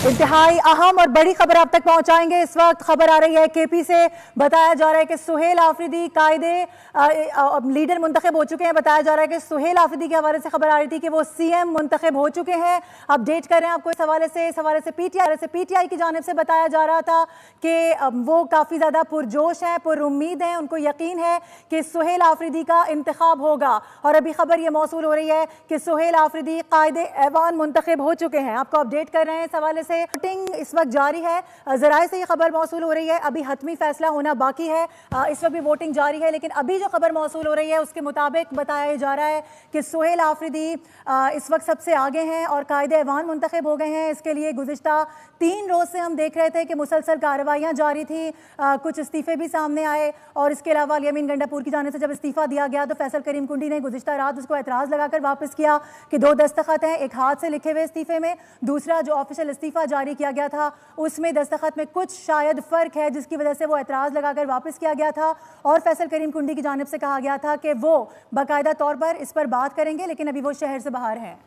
इंतहाई अहम और बड़ी खबर आप तक पहुंचाएंगे। इस वक्त खबर आ रही है केपी से, बताया जा रहा है कि सुहेल आफरीदी कायदे लीडर मुंतखब हो चुके हैं। बताया जा रहा है कि सुहेल आफरीदी के हवाले से खबर आ रही थी कि वो सीएम मुंतखब हो चुके हैं। अपडेट कर रहे हैं आपको इस हवाले से पीटीआई की जानिब से बताया जा रहा था कि वो काफ़ी ज़्यादा पुरजोश हैं, पुरुम्मीद हैं, उनको यकीन है कि सुहेल आफरीदी का इंतखाब होगा। और अभी खबर ये मौसूल हो रही है कि सुहेल आफरीदी कायदे ऐवान मुंतखब हो चुके हैं। आपको अपडेट कर रहे हैं इस हवाले से। वोटिंग इस वक्त जारी है, जराए से ये खबर मौसूल हो रही है। अभी हतमी फैसला होना बाकी है। इस वक्त भी वोटिंग जारी है, लेकिन अभी जो खबर मौसूल हो रही है उसके मुताबिक बताया जा रहा है कि सुहेल आफरीदी इस वक्त सबसे आगे हैं और कायदे ऐवान मुंतखब हो गए हैं। इसके लिए गुज़िश्ता 3 रोज़ से हम देख रहे थे कि मुसलसल कार्रवाइयाँ जारी थी, कुछ इस्तीफ़े भी सामने आए। और इसके अलावा यमीन गंडापुर की जाने से जब इस्तीफ़ा दिया गया तो फैसल करीम कुंडी ने गुज़िश्ता रात उसको एतराज़ लगाकर वापस किया कि 2 दस्तखत हैं, एक हाथ से लिखे हुए इस्तीफ़े में, दूसरा जो ऑफिशियल इस्तीफ़ा जारी किया गया था उसमें दस्तखत में कुछ शायद फ़र्क है, जिसकी वजह से वो एतराज़ लगाकर वापस किया गया था। और फैसल करीम कुंडी की जानिब से कहा गया था कि वो बाकायदा तौर पर इस पर बात करेंगे, लेकिन अभी वो शहर से बाहर हैं।